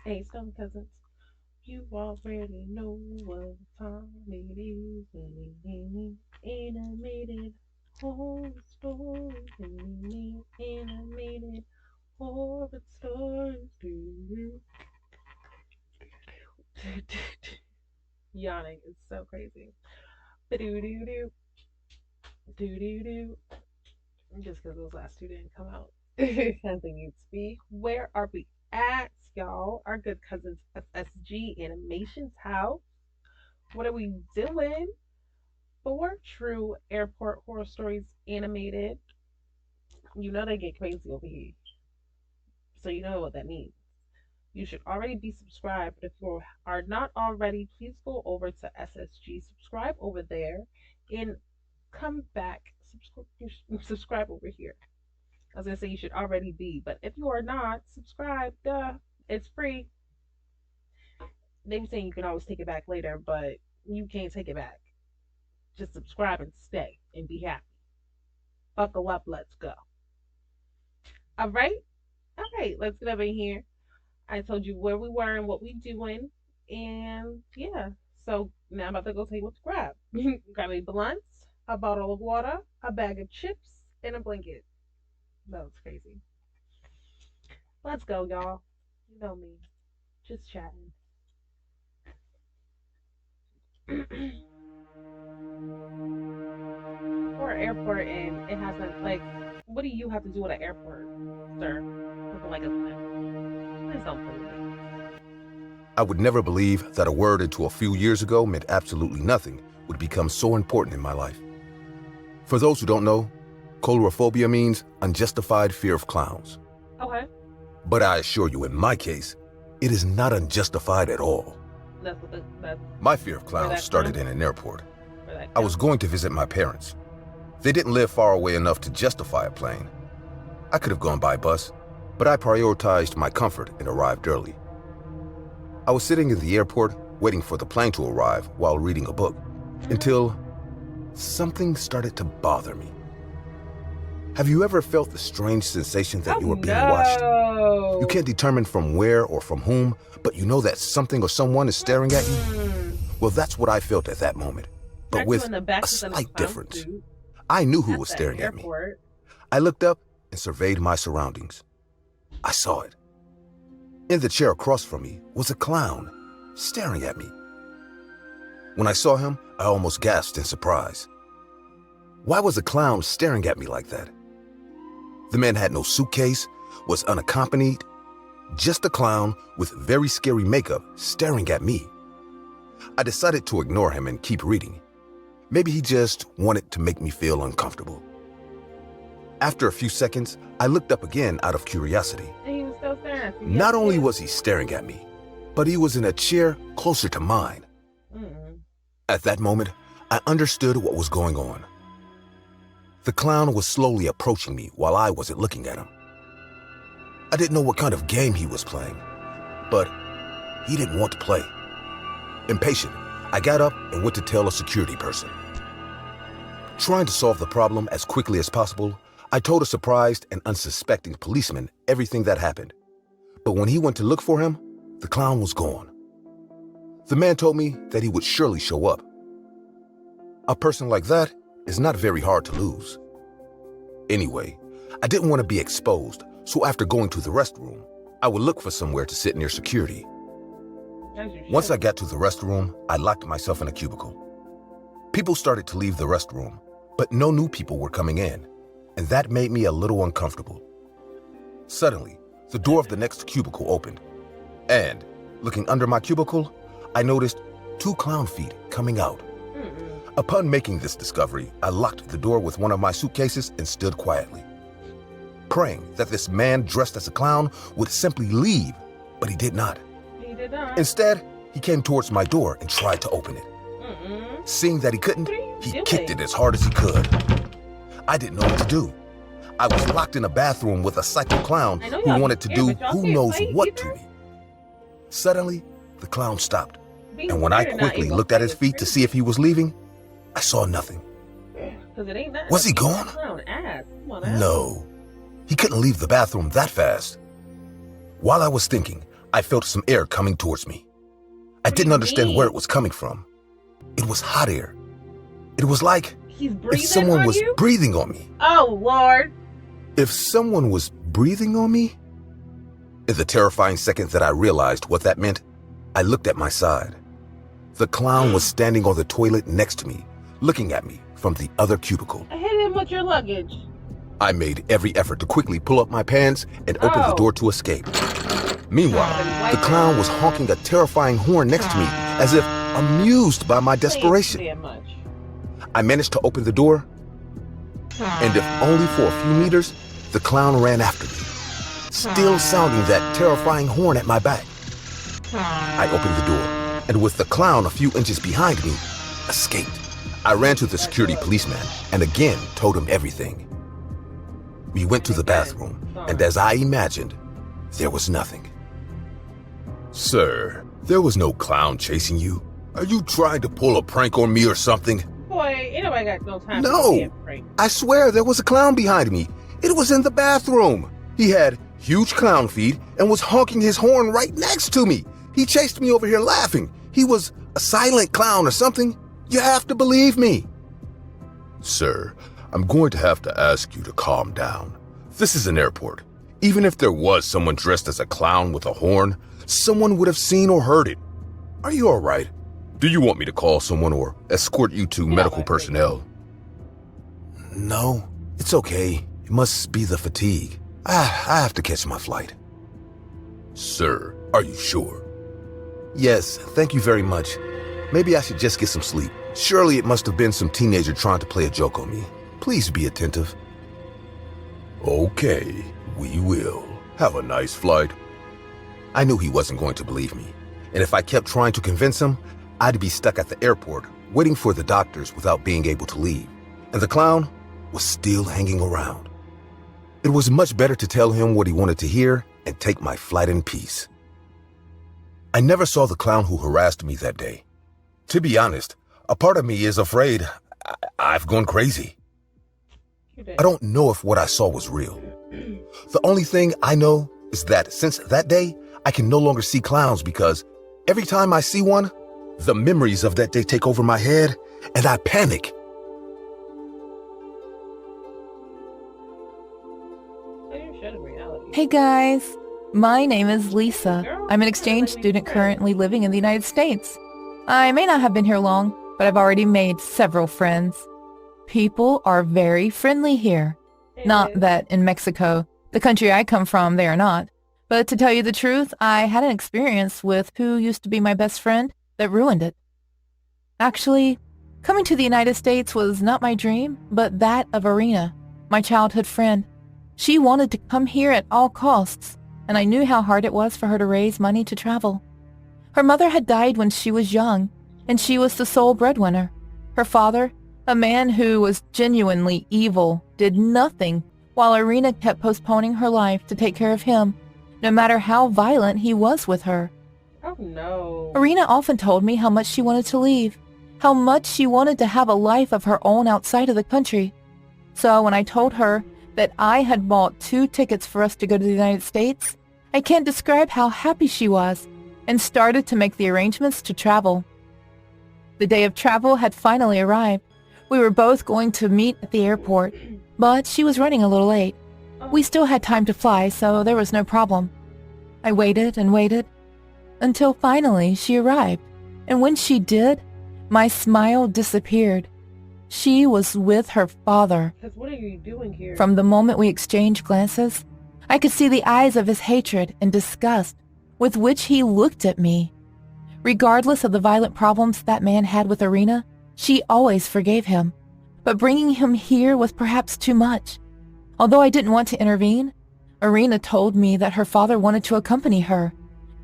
Hey, Stone Cousins, you already know what time it is. Animated horror stories. Animated horror stories. Yawning is so crazy. Doo doo doo doo doo doo. Just because those last two didn't come out as they need to be. Where are we at, y'all? Our good cousins FSG Animations House. What are we doing? For True Airport Horror Stories Animated. You know they get crazy over here. So you know what that means. You should already be subscribed. If you are not already, please go over to SSG, subscribe over there, and come back, subscribe over here. I was gonna say you should already be, but if you are not, subscribe. Duh, it's free. They were saying you can always take it back later, but you can't take it back. Just subscribe and stay and be happy. Buckle up, let's go. All right, all right, let's get over here. I told you where we were and what we doing, and yeah. So now I'm about to go tell you what to grab. Grab a blunt, a bottle of water, a bag of chips, and a blanket. That was crazy. Let's go, y'all. You know me, just chatting. For an airport, and it hasn't like. What do you have to do at an airport, sir? Something like a plant. Please don't play with me. I would never believe that a word until a few years ago meant absolutely nothing would become so important in my life. For those who don't know, coulrophobia means unjustified fear of clowns. Okay, But I assure you, in my case, it is not unjustified at all. that's My fear of where clowns that started counts. in an airport. Where that I was counts. going to visit my parents. They didn't live far away enough to justify a plane. I could have gone by bus, but I prioritized my comfort and arrived early. I was sitting in the airport waiting for the plane to arrive while reading a book until something started to bother me. Have you ever felt the strange sensation that Oh you are being watched? no! You can't determine from where or from whom, but you know that something or someone is staring at you? Mm-mm. Well, that's what I felt at that moment, but Not you with in the back a just in a slight clown difference. suit I knew who at was the staring at me. airport. I looked up and surveyed my surroundings. I saw it. In the chair across from me was a clown, staring at me. When I saw him, I almost gasped in surprise. Why was a clown staring at me like that? The man had no suitcase, was unaccompanied, just a clown with very scary makeup staring at me. I decided to ignore him and keep reading. Maybe he just wanted to make me feel uncomfortable. After a few seconds, I looked up again out of curiosity. And he was still staring at you. Not Yes, only yes. was he staring at me, but he was in a chair closer to mine. Mm-mm. At that moment, I understood what was going on. The clown was slowly approaching me while I wasn't looking at him. I didn't know what kind of game he was playing, but he didn't want to play. Impatient, I got up and went to tell a security person. Trying to solve the problem as quickly as possible, I told a surprised and unsuspecting policeman everything that happened. But when he went to look for him, the clown was gone. The man told me that he would surely show up. A person like that is not very hard to lose. Anyway, I didn't want to be exposed, so after going to the restroom, I would look for somewhere to sit near security. As you Once should. I got to the restroom, I locked myself in a cubicle. People started to leave the restroom, but no new people were coming in, and that made me a little uncomfortable. Suddenly, the door of the next cubicle opened, and, looking under my cubicle, I noticed 2 clown feet coming out. Mm-mm. Upon making this discovery, I locked the door with one of my suitcases and stood quietly, praying that this man dressed as a clown would simply leave, but he did not. He did not. Instead, he came towards my door and tried to open it. Mm-mm. Seeing that he couldn't, What are you he doing? kicked it as hard as he could. I didn't know what to do. I was locked in a bathroom with a psycho clown I know who y'all wanted to scared, do but y'all who can't knows play what either. to me. Suddenly, the clown stopped, Being and when I scared and not quickly able looked to at play his is feet to see if he was leaving, I saw nothing. Because it ain't that. Was he That's gone? clown ass. Come on now. No, he couldn't leave the bathroom that fast. While I was thinking, I felt some air coming towards me. I didn't understand where it was coming from. It was hot air. It was like He's if breathing someone on was you? breathing on me. Oh, Lord. If someone was breathing on me? In the terrifying second that I realized what that meant, I looked at my side. The clown was standing on the toilet next to me, looking at me from the other cubicle. Hit him with your luggage. I made every effort to quickly pull up my pants and open the Oh. door to escape. Meanwhile, the clown was honking a terrifying horn next to me, as if amused by my desperation. Damn much. I managed to open the door, and if only for a few meters, the clown ran after me, still sounding that terrifying horn at my back. I opened the door, and with the clown a few inches behind me, escaped. I ran to the security policeman and again told him everything. We went to the bathroom, and as I imagined, there was nothing. Sir, there was no clown chasing you. Are you trying to pull a prank on me or something? Boy, ain't nobody got no time No. for a damn prank. I swear there was a clown behind me. It was in the bathroom. He had huge clown feet and was honking his horn right next to me. He chased me over here laughing. He was a silent clown or something. You have to believe me. Sir, I'm going to have to ask you to calm down. This is an airport. Even if there was someone dressed as a clown with a horn, someone would have seen or heard it. Are you all right? Do you want me to call someone or escort you to medical personnel? No, it's okay. It must be the fatigue. I have to catch my flight. Sir, are you sure? Yes, thank you very much. Maybe I should just get some sleep. Surely it must have been some teenager trying to play a joke on me. Please be attentive. Okay, we will. Have a nice flight. I knew he wasn't going to believe me, and if I kept trying to convince him, I'd be stuck at the airport waiting for the doctors without being able to leave, and the clown was still hanging around. It was much better to tell him what he wanted to hear and take my flight in peace. I never saw the clown who harassed me that day. To be honest, a part of me is afraid I've gone crazy. I don't know if what I saw was real. The only thing I know is that since that day, I can no longer see clowns because every time I see one, the memories of that day take over my head and I panic. Hey guys, my name is Lisa. I'm an exchange student currently living in the United States. I may not have been here long, but I've already made several friends. People are very friendly here. Not that in Mexico, the country I come from, they are not. But to tell you the truth, I had an experience with who used to be my best friend that ruined it. Actually, coming to the United States was not my dream, but that of Irina, my childhood friend. She wanted to come here at all costs, and I knew how hard it was for her to raise money to travel. Her mother had died when she was young, and she was the sole breadwinner. Her father, a man who was genuinely evil, did nothing, while Irina kept postponing her life to take care of him, no matter how violent he was with her. Oh no. Irina often told me how much she wanted to leave, how much she wanted to have a life of her own outside of the country. So when I told her that I had bought 2 tickets for us to go to the United States, I can't describe how happy she was, and started to make the arrangements to travel. The day of travel had finally arrived. We were both going to meet at the airport, but she was running a little late. We still had time to fly, so there was no problem. I waited and waited, until finally she arrived, and when she did, my smile disappeared. She was with her father. Because what are you doing here? From the moment we exchanged glances, I could see the eyes of his hatred and disgust with which he looked at me. Regardless of the violent problems that man had with Irina, she always forgave him. But bringing him here was perhaps too much. Although I didn't want to intervene, Irina told me that her father wanted to accompany her.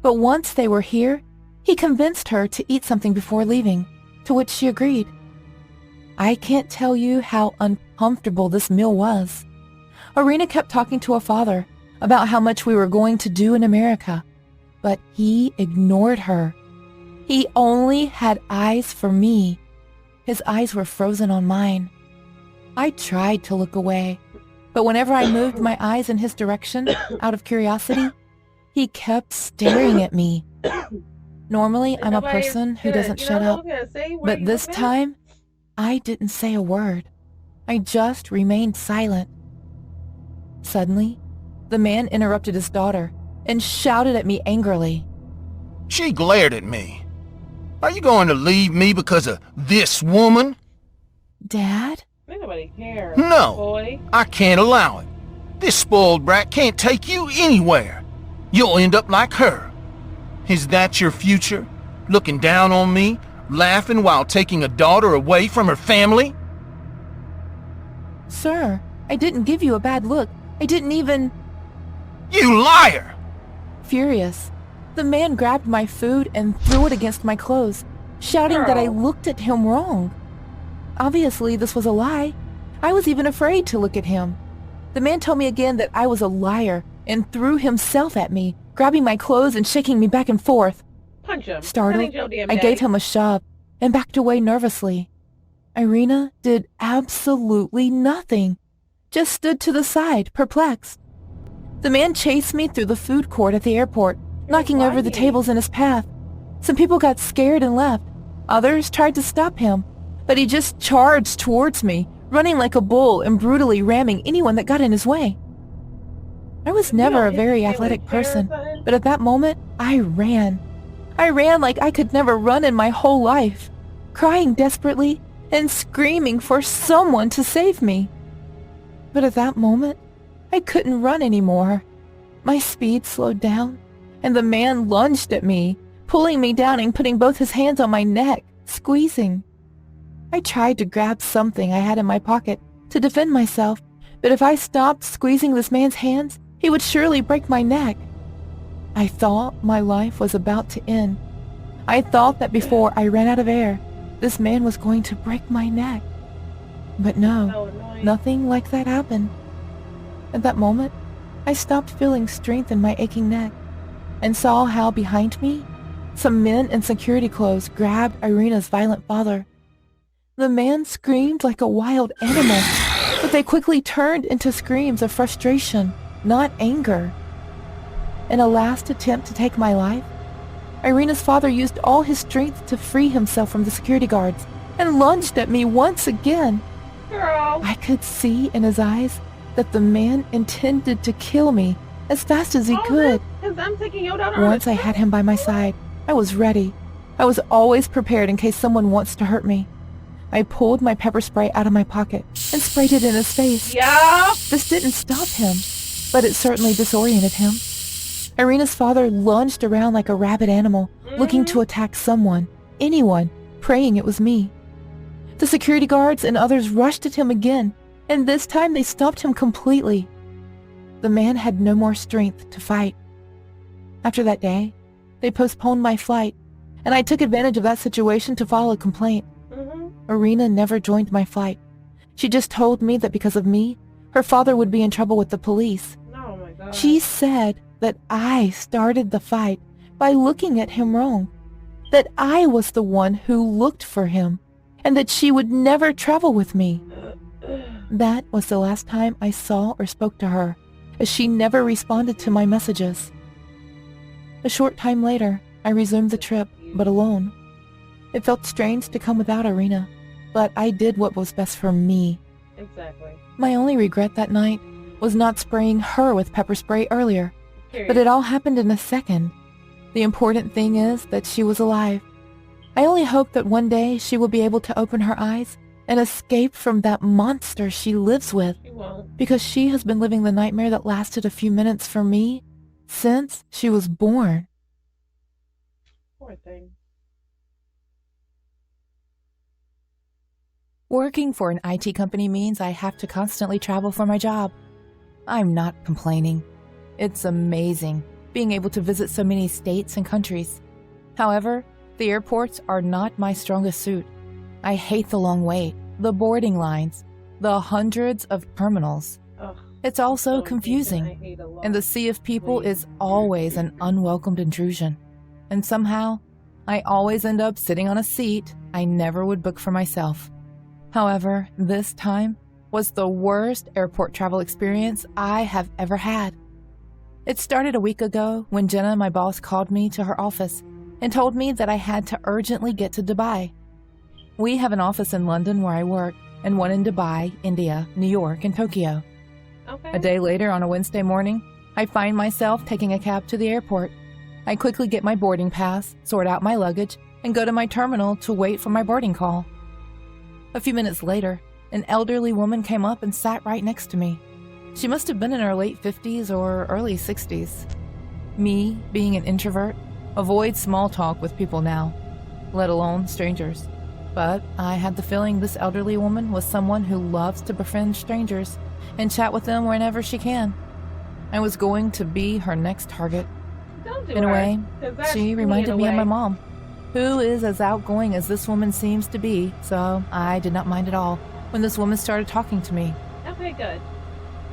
But once they were here, he convinced her to eat something before leaving, to which she agreed. I can't tell you how uncomfortable this meal was. Irina kept talking to her father about how much we were going to do in America, but he ignored her. He only had eyes for me. His eyes were frozen on mine. I tried to look away, but whenever I moved my eyes in his direction, out of curiosity, He kept staring at me. Normally, I'm a Nobody's person who gonna- doesn't you shut know, up, I was gonna say, where but you this looking at? time, I didn't say a word. I just remained silent. Suddenly, the man interrupted his daughter and shouted at me angrily. She glared at me. Are you going to leave me because of this woman? Dad? Nobody cares. No. Boy. I can't allow it. This spoiled brat can't take you anywhere. You'll end up like her. Is that your future? Looking down on me, laughing while taking a daughter away from her family? Sir, I didn't give you a bad look. I didn't even... You liar! Furious, the man grabbed my food and threw it against my clothes, shouting that I looked at him wrong. Obviously, this was a lie. I was even afraid to look at him. The man told me again that I was a liar and threw himself at me, grabbing my clothes and shaking me back and forth. Punch him. Startled, That ain't your damn I daddy. gave him a shove and backed away nervously. Irina did absolutely nothing, just stood to the side, perplexed. The man chased me through the food court at the airport, knocking over the lying. tables in his path. Some people got scared and left. Others tried to stop him, but he just charged towards me, running like a bull and brutally ramming anyone that got in his way. I was never a very athletic person, but at that moment, I ran. I ran like I could never run in my whole life, crying desperately and screaming for someone to save me. But at that moment, I couldn't run anymore. My speed slowed down, and the man lunged at me, pulling me down and putting both his hands on my neck, squeezing. I tried to grab something I had in my pocket to defend myself, but if I stopped squeezing this man's hands, he would surely break my neck. I thought my life was about to end. I thought that before I ran out of air, this man was going to break my neck. But no, So annoying. nothing like that happened. At that moment, I stopped feeling strength in my aching neck and saw how behind me, some men in security clothes grabbed Irina's violent father. The man screamed like a wild animal, but they quickly turned into screams of frustration, not anger. In a last attempt to take my life, Irina's father used all his strength to free himself from the security guards and lunged at me once again. Girl. I could see in his eyes that the man intended to kill me as fast as he could. Because I'm taking your daughter Once I had him by my side, I was ready. I was always prepared in case someone wants to hurt me. I pulled my pepper spray out of my pocket and sprayed it in his face. Yeah. This didn't stop him, but it certainly disoriented him. Irina's father lunged around like a rabid animal, looking to attack someone, anyone, praying it was me. The security guards and others rushed at him again, and this time they stopped him completely. The man had no more strength to fight. After that day, they postponed my flight, and I took advantage of that situation to file a complaint. Irina never joined my flight. She just told me that because of me, her father would be in trouble with the police. Oh my God. She said that I started the fight by looking at him wrong, that I was the one who looked for him, and that she would never travel with me. That was the last time I saw or spoke to her, as she never responded to my messages. A short time later, I resumed the trip, but alone. It felt strange to come without Irina, but I did what was best for me. Exactly. My only regret that night was not spraying her with pepper spray earlier, Period. but it all happened in a second. The important thing is that she was alive. I only hope that one day she will be able to open her eyes and escape from that monster she lives with, She won't. because she has been living the nightmare that lasted a few minutes for me since she was born. Poor thing. Working for an IT company means I have to constantly travel for my job. I'm not complaining. It's amazing being able to visit so many states and countries. However, the airports are not my strongest suit. I hate the long wait, the boarding lines, the hundreds of terminals. Ugh, It's also so confusing, I hate a lot. and the sea of people is always an unwelcomed intrusion. And somehow, I always end up sitting on a seat I never would book for myself. However, this time was the worst airport travel experience I have ever had. It started a week ago when Jenna, my boss, called me to her office and told me that I had to urgently get to Dubai. We have an office in London where I work and one in Dubai, India, New York, and Tokyo. Okay. A day later, on a Wednesday morning, I find myself taking a cab to the airport. I quickly get my boarding pass, sort out my luggage, and go to my terminal to wait for my boarding call. A few minutes later, an elderly woman came up and sat right next to me. She must have been in her late 50s or early 60s. Me, being an introvert, avoid small talk with people now, let alone strangers. But I had the feeling this elderly woman was someone who loves to befriend strangers and chat with them whenever she can. I was going to be her next target. Don't do In a her, way, 'cause that's she in reminded a me of way. my mom, who is as outgoing as this woman seems to be, so I did not mind at all when this woman started talking to me. Okay, good.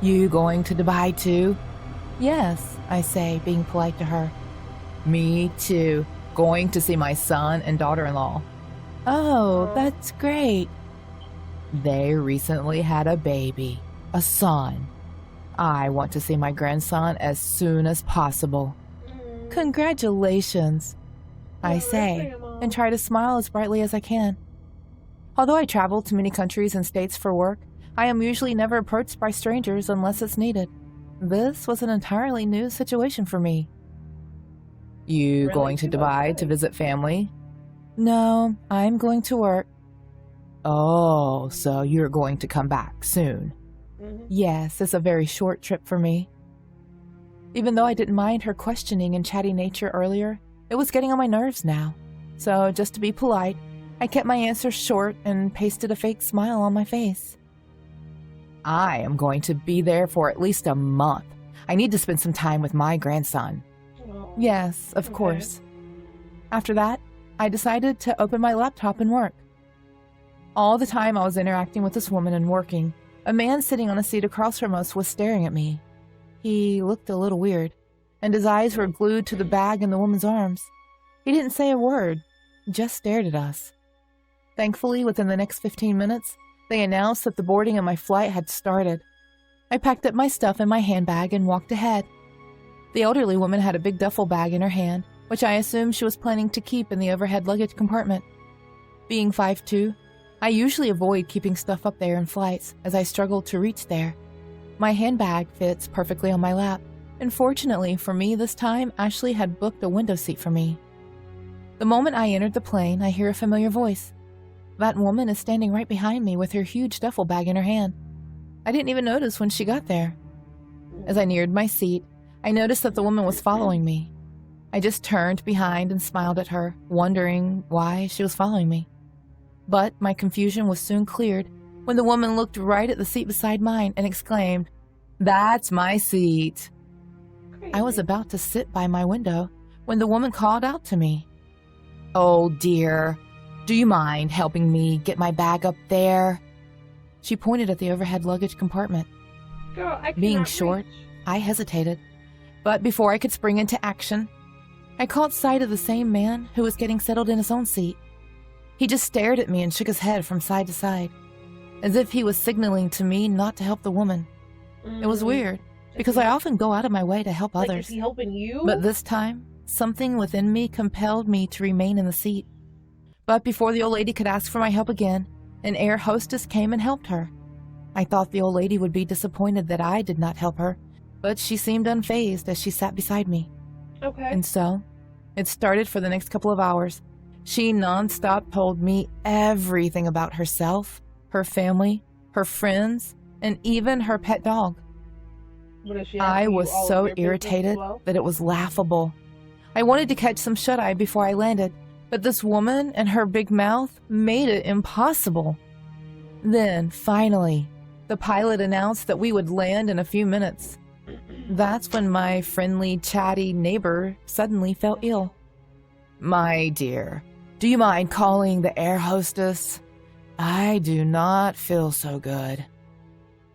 You going to Dubai too? Yes, I say, being polite to her. Me too. Going to see my son and daughter-in-law. Oh, that's great. They recently had a baby, a son. I want to see my grandson as soon as possible. Congratulations, I say, and try to smile as brightly as I can. Although I travel to many countries and states for work, I am usually never approached by strangers unless it's needed. This was an entirely new situation for me. You Really? going to You Dubai outside? to visit family? No, I'm going to work. Oh, so you're going to come back soon. Mhm. Yes, it's a very short trip for me. Even though I didn't mind her questioning and chatty nature earlier, it was getting on my nerves now. So, just to be polite, I kept my answer short and pasted a fake smile on my face. I am going to be there for at least a month. I need to spend some time with my grandson. Oh. Yes, of Okay. course. After that, I decided to open my laptop and work. All the time I was interacting with this woman and working, a man sitting on a seat across from us was staring at me. He looked a little weird, and his eyes were glued to the bag in the woman's arms. He didn't say a word, just stared at us. Thankfully, within the next 15 minutes, they announced that the boarding of my flight had started. I packed up my stuff in my handbag and walked ahead. The elderly woman had a big duffel bag in her hand, which I assumed she was planning to keep in the overhead luggage compartment. Being 5'2", I usually avoid keeping stuff up there in flights, as I struggled to reach there. My handbag fits perfectly on my lap, and fortunately for me this time, Ashley had booked a window seat for me. The moment I entered the plane, I hear a familiar voice. That woman is standing right behind me with her huge duffel bag in her hand. I didn't even notice when she got there. As I neared my seat, I noticed that the woman was following me. I just turned behind and smiled at her, wondering why she was following me. But my confusion was soon cleared when the woman looked right at the seat beside mine and exclaimed, "That's my seat." I was about to sit by my window when the woman called out to me. "Oh dear, do you mind helping me get my bag up there?" She pointed at the overhead luggage compartment. Girl, I Being cannot short, reach. I hesitated, but before I could spring into action, I caught sight of the same man who was getting settled in his own seat. He just stared at me and shook his head from side to side, as if he was signaling to me not to help the woman. It was weird, because I often go out of my way to help Like, others. is he helping you? But this time, something within me compelled me to remain in the seat. But before the old lady could ask for my help again, an air hostess came and helped her. I thought the old lady would be disappointed that I did not help her, but she seemed unfazed as she sat beside me. Okay. And so, it started for the next couple of hours. She nonstop told me everything about herself, her family, her friends, and even her pet dog. What is she I asking you was all of so your business as irritated well? that it was laughable. I wanted to catch some shut-eye before I landed, but this woman and her big mouth made it impossible. Then, finally, the pilot announced that we would land in a few minutes. That's when my friendly, chatty neighbor suddenly fell ill. "My dear, do you mind calling the air hostess? I do not feel so good."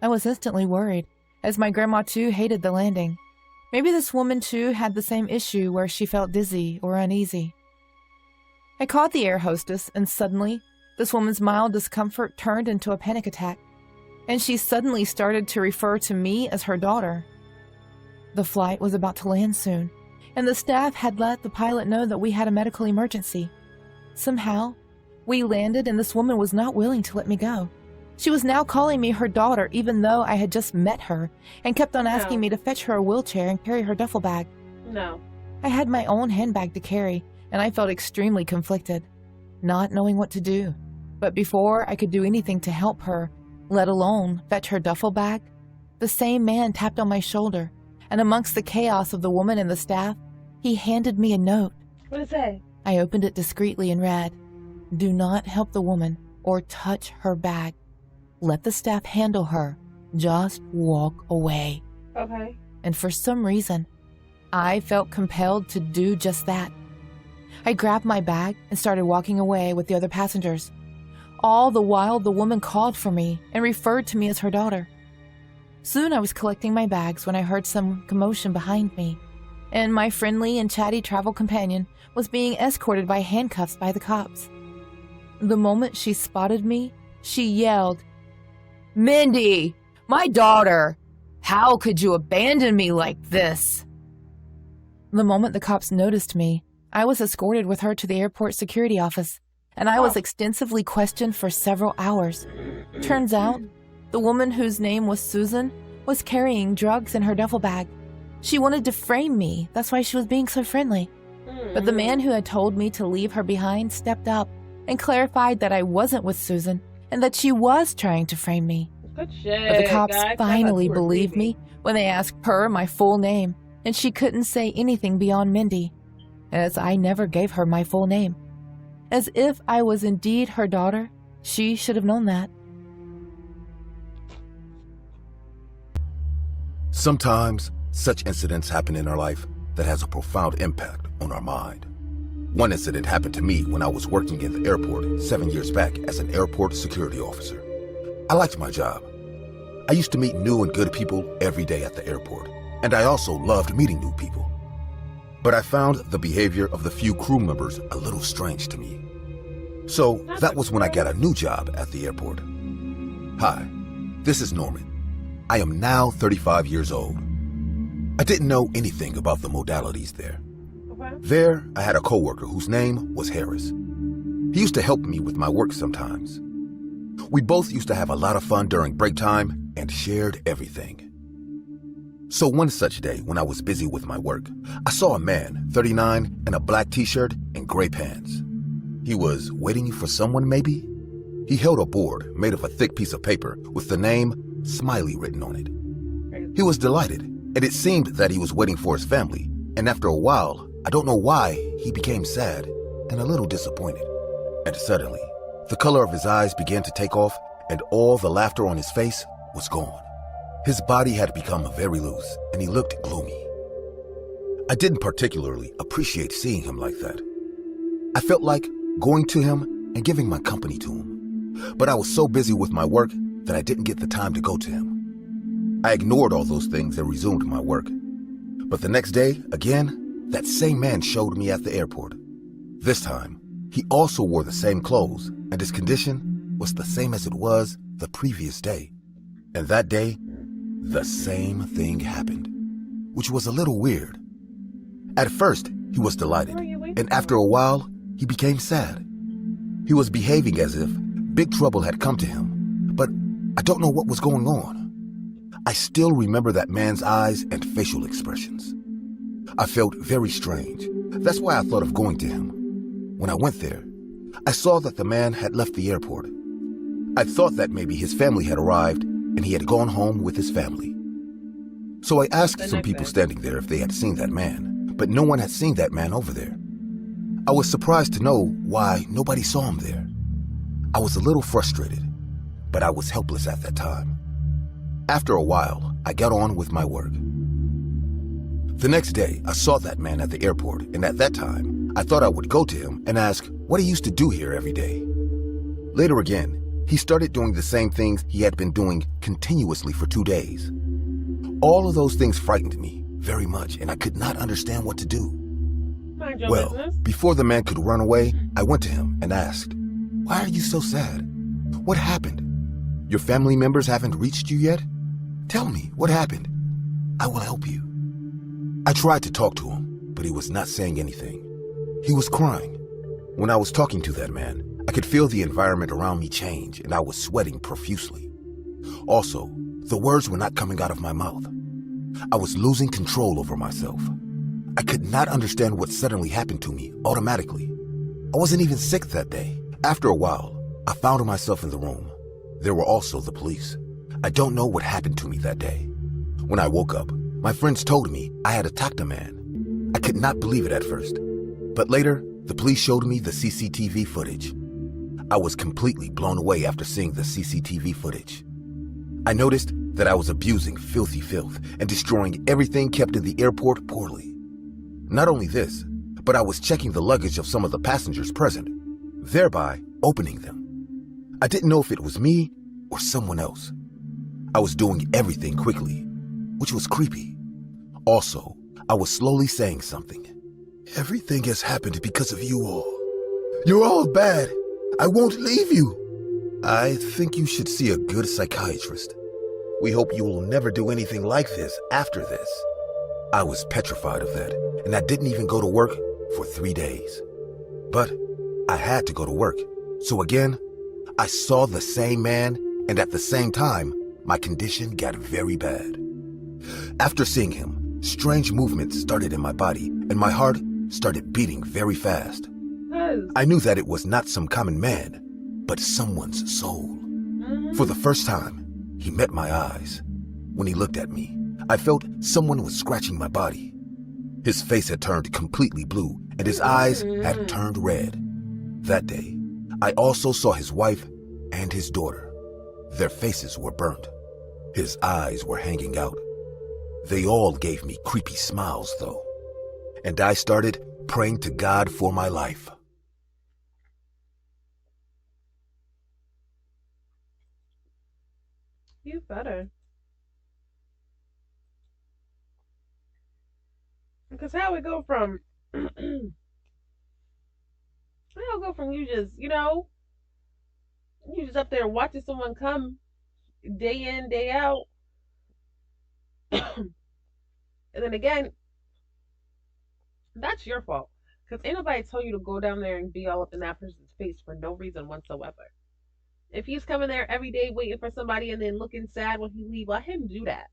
I was instantly worried, as my grandma too hated the landing. Maybe this woman too had the same issue where she felt dizzy or uneasy. I called the air hostess, and suddenly, this woman's mild discomfort turned into a panic attack, and she suddenly started to refer to me as her daughter. The flight was about to land soon, and the staff had let the pilot know that we had a medical emergency. Somehow, we landed and this woman was not willing to let me go. She was now calling me her daughter even though I had just met her, and kept on asking me to fetch her a wheelchair and carry her duffel bag. No. I had my own handbag to carry, and I felt extremely conflicted, not knowing what to do. But before I could do anything to help her, let alone fetch her duffel bag, the same man tapped on my shoulder, and amongst the chaos of the woman and the staff, he handed me a note. What did it say? I opened it discreetly and read, "Do not help the woman or touch her bag. Let the staff handle her. Just walk away." Okay. And for some reason, I felt compelled to do just that. I grabbed my bag and started walking away with the other passengers. All the while, the woman called for me and referred to me as her daughter. Soon I was collecting my bags when I heard some commotion behind me, and my friendly and chatty travel companion was being escorted by handcuffs by the cops. The moment she spotted me, she yelled, "Mindy, my daughter! How could you abandon me like this?" The moment the cops noticed me, I was escorted with her to the airport security office, and I was extensively questioned for several hours. Turns out, the woman whose name was Susan was carrying drugs in her duffel bag. She wanted to frame me, that's why she was being so friendly. But the man who had told me to leave her behind stepped up and clarified that I wasn't with Susan and that she was trying to frame me. Good shit. But the cops guys. finally You were believed creepy. me when they asked her my full name, and she couldn't say anything beyond Mindy, as I never gave her my full name. As if I was indeed her daughter, she should have known that. Sometimes, such incidents happen in our life that has a profound impact on our mind. One incident happened to me when I was working in the airport 7 years back as an airport security officer. I liked my job. I used to meet new and good people every day at the airport, and I also loved meeting new people. But I found the behavior of the few crew members a little strange to me. So that was when I got a new job at the airport. Hi, this is Norman. I am now 35 years old. I didn't know anything about the modalities there. Okay. There, I had a coworker whose name was Harris. He used to help me with my work sometimes. We both used to have a lot of fun during break time and shared everything. So one such day, when I was busy with my work, I saw a man, 39, in a black t-shirt and gray pants. He was waiting for someone, maybe? He held a board made of a thick piece of paper with the name Smiley written on it. He was delighted, and it seemed that he was waiting for his family, and after a while, I don't know why, he became sad and a little disappointed. And suddenly, the color of his eyes began to take off, and all the laughter on his face was gone. His body had become very loose, and he looked gloomy. I didn't particularly appreciate seeing him like that. I felt like going to him and giving my company to him, but I was so busy with my work that I didn't get the time to go to him. I ignored all those things and resumed my work. But the next day, again, that same man showed me at the airport. This time, he also wore the same clothes, and his condition was the same as it was the previous day. And that day, the same thing happened, which was a little weird. At first, he was delighted, and after a while, he became sad. He was behaving as if big trouble had come to him, but I don't know what was going on. I still remember that man's eyes and facial expressions. I felt very strange. That's why I thought of going to him. When I went there, I saw that the man had left the airport. I thought that maybe his family had arrived and he had gone home with his family. So I asked some people standing there if they had seen that man, but no one had seen that man over there. I was surprised to know why nobody saw him there. I was a little frustrated, but I was helpless at that time. After a while, I got on with my work. The next day, I saw that man at the airport, and at that time, I thought I would go to him and ask what he used to do here every day. Later again, he started doing the same things he had been doing continuously for 2 days. All of those things frightened me very much, and I could not understand what to do. Mind your Well, business. before the man could run away, I went to him and asked, "Why are you so sad? What happened? Your family members haven't reached you yet? Tell me, what happened? I will help you." I tried to talk to him, but he was not saying anything. He was crying. When I was talking to that man, I could feel the environment around me change, and I was sweating profusely. Also, the words were not coming out of my mouth. I was losing control over myself. I could not understand what suddenly happened to me automatically. I wasn't even sick that day. After a while, I found myself in the room. There were also the police. I don't know what happened to me that day. When I woke up, my friends told me I had attacked a man. I could not believe it at first. But later, the police showed me the CCTV footage. I was completely blown away after seeing the CCTV footage. I noticed that I was abusing filthy filth and destroying everything kept in the airport poorly. Not only this, but I was checking the luggage of some of the passengers present, thereby opening them. I didn't know if it was me or someone else. I was doing everything quickly, which was creepy. Also, I was slowly saying something. Everything has happened because of you all. You're all bad. I won't leave you. I think you should see a good psychiatrist. We hope you will never do anything like this after this. I was petrified of that, and I didn't even go to work for 3 days. But I had to go to work. So again, I saw the same man, and at the same time, my condition got very bad. After seeing him, strange movements started in my body, and my heart started beating very fast. I knew that it was not some common man, but someone's soul. For the first time, he met my eyes. When he looked at me, I felt someone was scratching my body. His face had turned completely blue, and his eyes had turned red. That day, I also saw his wife and his daughter. Their faces were burnt. His eyes were hanging out. They all gave me creepy smiles, though. And I started praying to God for my life. You better. Because how we go from how go from you just, you just up there watching someone come day in, day out. And then again, that's your fault. Because ain't nobody told you to go down there and be all up in that person's face for no reason whatsoever. If he's coming there every day waiting for somebody and then looking sad when he leave, let him do that.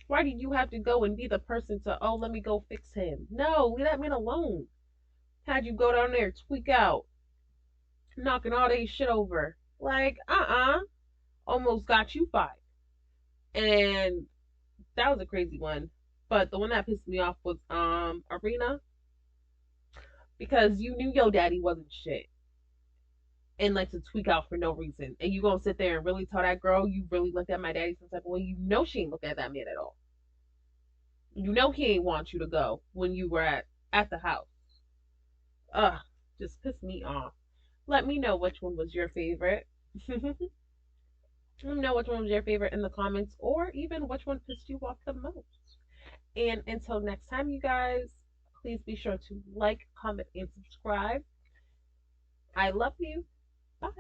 Why do you have to go and be the person to, oh, let me go fix him? No, leave that man alone. Had you go down there, tweak out, knocking all that shit over. Like, almost got you fired. And that was a crazy one. But the one that pissed me off was Arena. Because you knew your daddy wasn't shit. And like to tweak out for no reason. And you gonna sit there and really tell that girl you really looked at my daddy some type of way. You know she ain't looked at that man at all. You know he ain't want you to go when you were at the house. Ugh, just pissed me off. Let me know which one was your favorite. Let me know which one was your favorite in the comments, or even which one pissed you off the most. And until next time, you guys, please be sure to like, comment, and subscribe. I love you. Bye.